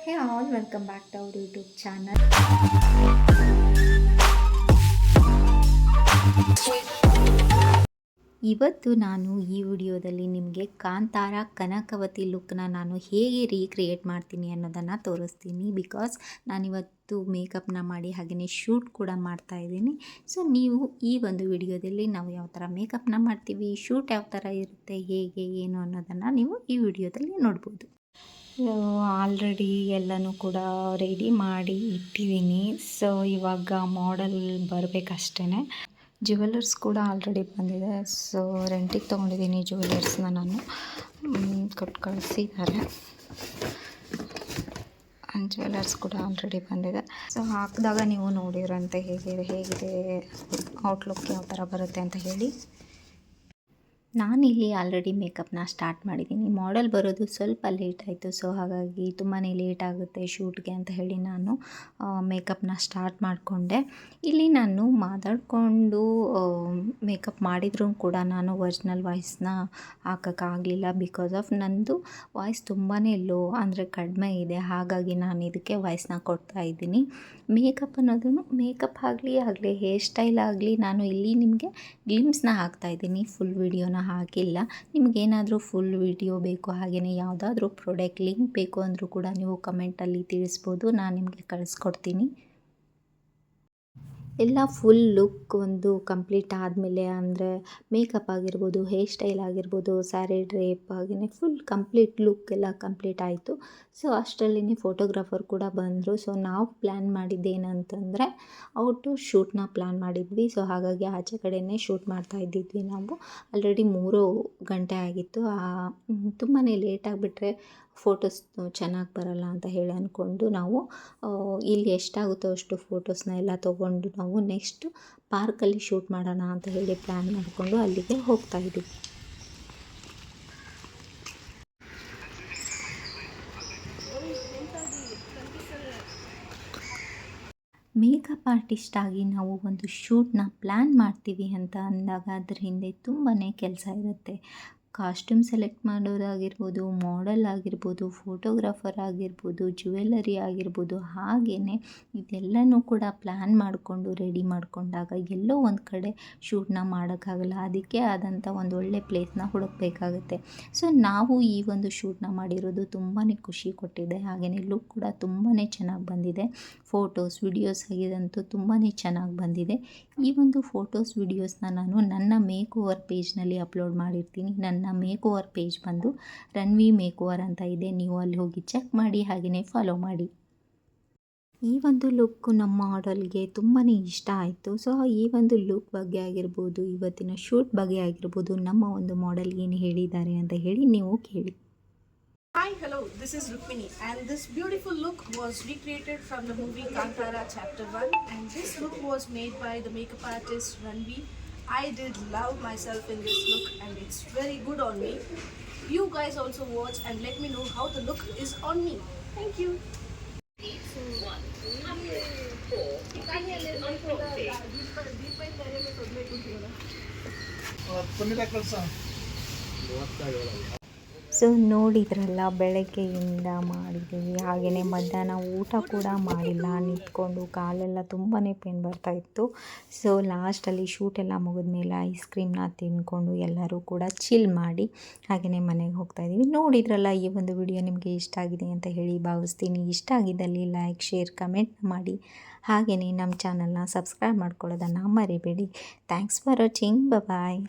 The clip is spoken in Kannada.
Hey all, welcome back to our YouTube channel. ಇವತ್ತು ನಾನು ಈ ವಿಡಿಯೋದಲ್ಲಿ ನಿಮಗೆ ಕಾಂತಾರ ಕನಕವತಿ ಲುಕ್ನ ನಾನು ಹೇಗೆ ರೀಕ್ರಿಯೇಟ್ ಮಾಡ್ತೀನಿ ಅನ್ನೋದನ್ನು ತೋರಿಸ್ತೀನಿ. ಬಿಕಾಸ್ ನಾನಿವತ್ತು ಮೇಕಪ್ನ ಮಾಡಿ ಹಾಗೆಯೇ ಶೂಟ್ ಕೂಡ ಮಾಡ್ತಾ ಇದ್ದೀನಿ. ಸೊ ನೀವು ಈ ಒಂದು ವಿಡಿಯೋದಲ್ಲಿ ನಾವು ಯಾವ ಥರ ಮೇಕಪ್ನ ಮಾಡ್ತೀವಿ, ಶೂಟ್ ಯಾವ ಥರ ಇರುತ್ತೆ, ಹೇಗೆ ಏನು ಅನ್ನೋದನ್ನು ನೀವು ಈ ವಿಡಿಯೋದಲ್ಲಿ ನೋಡ್ಬೋದು. ಆಲ್ರೆಡಿ ಎಲ್ಲನೂ ಕೂಡ ರೆಡಿ ಮಾಡಿ ಇಟ್ಟಿದ್ದೀನಿ. ಸೊ ಇವಾಗ ಮಾಡೆಲ್ ಬರಬೇಕಷ್ಟೇ. ಜ್ಯುವೆಲರ್ಸ್ ಕೂಡ ಆಲ್ರೆಡಿ ಬಂದಿದೆ. ಸೊ ರೆಂಟಿಗೆ ತೊಗೊಂಡಿದ್ದೀನಿ ಜ್ಯುವೆಲರ್ಸ್ನ, ನಾನು ಕೊಟ್ಟು ಕಳಿಸಿದ್ದಾರೆ. ಜ್ಯುವೆಲರ್ಸ್ ಕೂಡ ಆಲ್ರೆಡಿ ಬಂದಿದೆ. ಸೊ ಹಾಕಿದಾಗ ನೀವು ನೋಡಿರಂತೆ ಹೇಗಿದೆ ಔಟ್ಲುಕ್ ಯಾವ ಥರ ಬರುತ್ತೆ ಅಂತ ಹೇಳಿ. ನಾನಿಲ್ಲಿ ಆಲ್ರೆಡಿ ಮೇಕಪ್ನ ಸ್ಟಾರ್ಟ್ ಮಾಡಿದ್ದೀನಿ. ಮಾಡೆಲ್ ಬರೋದು ಸ್ವಲ್ಪ ಲೇಟ್ ಆಯಿತು. ಸೊ ಹಾಗಾಗಿ ತುಂಬಾ ಲೇಟ್ ಆಗುತ್ತೆ ಶೂಟ್ಗೆ ಅಂತ ಹೇಳಿ ನಾನು ಮೇಕಪ್ನ ಸ್ಟಾರ್ಟ್ ಮಾಡಿಕೊಂಡೆ. ಇಲ್ಲಿ ನಾನು ಮಾತಾಡಿಕೊಂಡು ಮೇಕಪ್ ಮಾಡಿದ್ರೂ ಕೂಡ ನಾನು ಒರಿಜಿನಲ್ ವಾಯ್ಸ್ನ ಹಾಕೋಕ್ಕಾಗಲಿಲ್ಲ. ಬಿಕಾಸ್ ಆಫ್ ನಂದು ವಾಯ್ಸ್ ತುಂಬಾ ಲೋ, ಅಂದರೆ ಕಡಿಮೆ ಇದೆ. ಹಾಗಾಗಿ ನಾನು ಇದಕ್ಕೆ ವಾಯ್ಸ್ನ ಕೊಡ್ತಾ ಇದ್ದೀನಿ. ಮೇಕಪ್ ಅನ್ನೋದು ಮೇಕಪ್ ಆಗಲಿ ಹೇರ್ ಸ್ಟೈಲ್ ಆಗಲಿ ನಾನು ಇಲ್ಲಿ ನಿಮಗೆ ಗ್ಲಿಮ್ಸ್ನ ಹಾಕ್ತಾಯಿದ್ದೀನಿ, ಫುಲ್ ವಿಡಿಯೋನ ಹಾಕಿಲ್ಲ. ನಿಮಗೇನಾದರೂ ಫುಲ್ ವಿಡಿಯೋ ಬೇಕು, ಹಾಗೆಯೇ ಯಾವುದಾದ್ರೂ ಪ್ರಾಡಕ್ಟ್ ಲಿಂಕ್ ಬೇಕು ಅಂದರೂ ಕೂಡ ನೀವು ಕಮೆಂಟಲ್ಲಿ ತಿಳಿಸ್ಬೋದು, ನಾನು ನಿಮಗೆ ಕಳಿಸ್ಕೊಡ್ತೀನಿ. ಎಲ್ಲ ಫುಲ್ ಲುಕ್ ಒಂದು ಕಂಪ್ಲೀಟ್ ಆದಮೇಲೆ, ಅಂದರೆ ಮೇಕಪ್ ಆಗಿರ್ಬೋದು, ಹೇರ್ ಸ್ಟೈಲ್ ಆಗಿರ್ಬೋದು, ಸ್ಯಾರಿ ಡ್ರೇಪ್, ಹಾಗೆಯೇ ಫುಲ್ ಕಂಪ್ಲೀಟ್ ಲುಕ್ ಎಲ್ಲ ಕಂಪ್ಲೀಟ್ ಆಯಿತು. ಸೊ ಅಷ್ಟರಲ್ಲಿನೇ ಫೋಟೋಗ್ರಾಫರ್ ಕೂಡ ಬಂದರು. ಸೊ ನಾವು ಪ್ಲ್ಯಾನ್ ಮಾಡಿದ್ದೇನಂತಂದರೆ ಔಟ್ಡೋರ್ ಶೂಟ್ನ ಪ್ಲ್ಯಾನ್ ಮಾಡಿದ್ವಿ. ಸೊ ಹಾಗಾಗಿ ಆಚೆ ಕಡೆಯೇ ಶೂಟ್ ಮಾಡ್ತಾ ಇದ್ದಿದ್ವಿ ನಾವು. ಆಲ್ರೆಡಿ 3 ಗಂಟೆ ಆಗಿತ್ತು. ತುಂಬಾ ಲೇಟ್ ಆಗಿಬಿಟ್ರೆ ಫೋಟೋಸ್ ಚೆನ್ನಾಗಿ ಬರಲ್ಲ ಅಂತ ಹೇಳಿ ಅಂದ್ಕೊಂಡು ನಾವು ಇಲ್ಲಿ ಎಷ್ಟಾಗುತ್ತೋ ಅಷ್ಟು ಫೋಟೋಸ್ನ ಎಲ್ಲ ತೊಗೊಂಡು ನಾವು ನೆಕ್ಸ್ಟ್ ಪಾರ್ಕಲ್ಲಿ ಶೂಟ್ ಮಾಡೋಣ ಅಂತ ಹೇಳಿ ಪ್ಲ್ಯಾನ್ ಮಾಡಿಕೊಂಡು ಅಲ್ಲಿಗೆ ಹೋಗ್ತಾ ಇದ್ದೀವಿ. ಮೇಕಪ್ ಆರ್ಟಿಸ್ಟ್ ಆಗಿ ನಾವು ಒಂದು ಶೂಟ್ನ ಪ್ಲ್ಯಾನ್ ಮಾಡ್ತೀವಿ ಅಂತ ಅಂದಾಗ ಅದ್ರ ಹಿಂದೆ ತುಂಬಾ ಕೆಲಸ ಇರುತ್ತೆ. ಕಾಸ್ಟ್ಯೂಮ್ ಸೆಲೆಕ್ಟ್ ಮಾಡೋದಾಗಿರ್ಬೋದು, ಮಾಡೆಲ್ ಆಗಿರ್ಬೋದು, ಫೋಟೋಗ್ರಾಫರ್ ಆಗಿರ್ಬೋದು, ಜ್ಯುವೆಲರಿ ಆಗಿರ್ಬೋದು, ಹಾಗೆಯೇ ಇದೆಲ್ಲನೂ ಕೂಡ ಪ್ಲ್ಯಾನ್ ಮಾಡಿಕೊಂಡು ರೆಡಿ ಮಾಡಿಕೊಂಡಾಗ ಎಲ್ಲೋ ಒಂದು ಕಡೆ ಶೂಟ್ನ ಮಾಡೋಕ್ಕಾಗಲ್ಲ. ಅದಕ್ಕೆ ಆದಂಥ ಒಂದು ಒಳ್ಳೆ ಪ್ಲೇಸ್ನ ಹುಡುಕಬೇಕಾಗುತ್ತೆ. ಸೊ ನಾವು ಈ ಒಂದು ಶೂಟ್ನ ಮಾಡಿರೋದು ತುಂಬಾ ಖುಷಿ ಕೊಟ್ಟಿದೆ. ಹಾಗೆಯೇ ಲುಕ್ ಕೂಡ ತುಂಬಾ ಚೆನ್ನಾಗಿ ಬಂದಿದೆ. ಫೋಟೋಸ್ ವಿಡಿಯೋಸ್ ಆಗಿದಂತೂ ತುಂಬಾ ಚೆನ್ನಾಗಿ ಬಂದಿದೆ. ಈ ಒಂದು ಫೋಟೋಸ್ ವಿಡಿಯೋಸ್ನ ನಾನು ನನ್ನ ಮೇಕ್ ಓವರ್ ಪೇಜ್ನಲ್ಲಿ ಅಪ್ಲೋಡ್ ಮಾಡಿರ್ತೀನಿ. ನನ್ನ ಮೇಕ್ ಓವರ್ ಪೇಜ್ ಬಂದು ರನ್ವಿ ಮೇಕ್ ಓವರ್ ಅಂತ ಇದೆ. ನೀವು ಅಲ್ಲಿ ಹೋಗಿ ಚೆಕ್ ಮಾಡಿ, ಹಾಗೆಯೇ ಫಾಲೋ ಮಾಡಿ. ಈ ಒಂದು ಲುಕ್ ನಮ್ಮ ಮಾಡೆಲ್ಗೆ ತುಂಬಾ ಇಷ್ಟ ಆಯಿತು. ಸೊ ಈ ಒಂದು ಲುಕ್ ಬಗ್ಗೆ ಆಗಿರ್ಬೋದು, ಇವತ್ತಿನ ಶೂಟ್ ಬಗ್ಗೆ ಆಗಿರ್ಬೋದು, ನಮ್ಮ ಒಂದು ಮಾಡೆಲ್ ಏನು ಹೇಳಿದ್ದಾರೆ ಅಂತ ಹೇಳಿ ನೀವು ಕೇಳಿ. Hi, hello, this is Rukmini and this beautiful look was recreated from the movie Kantara Chapter 1 and this look was made by the makeup artist Ranvi. I did love myself in this look and it's very good on me. You guys also watch and let me know how the look is on me. Thank you. So ನೋಡಿದ್ರಲ್ಲ, ಬೆಳಗ್ಗೆಯಿಂದ ಮಾಡಿದ್ದೀವಿ. ಹಾಗೆಯೇ ಮಧ್ಯಾಹ್ನ ಊಟ ಕೂಡ ಮಾಡಿಲ್ಲ, ನಿಂತ್ಕೊಂಡು ಕಾಲೆಲ್ಲ ತುಂಬಾ ಪೇನ್ ಬರ್ತಾಯಿತ್ತು. ಸೊ ಲಾಸ್ಟಲ್ಲಿ ಶೂಟೆಲ್ಲ ಮುಗಿದ್ಮೇಲೆ ಐಸ್ ಕ್ರೀಮ್ನ ತಿಂದ್ಕೊಂಡು ಎಲ್ಲರೂ ಕೂಡ ಚಿಲ್ ಮಾಡಿ ಹಾಗೆಯೇ ಮನೆಗೆ ಹೋಗ್ತಾಯಿದ್ದೀವಿ. ನೋಡಿದ್ರಲ್ಲ, ಈ ಒಂದು ವಿಡಿಯೋ ನಿಮಗೆ ಇಷ್ಟ ಆಗಿದೆ ಅಂತ ಹೇಳಿ ಭಾವಿಸ್ತೀನಿ. ಇಷ್ಟ ಆಗಿದ್ದಲ್ಲಿ ಲೈಕ್, ಶೇರ್, ಕಮೆಂಟ್ ಮಾಡಿ. ಹಾಗೆಯೇ ನಮ್ಮ ಚಾನಲ್ನ ಸಬ್ಸ್ಕ್ರೈಬ್ ಮಾಡ್ಕೊಳ್ಳೋದನ್ನು ಮರಿಬೇಡಿ. Thanks for watching. ಬಾಯ್.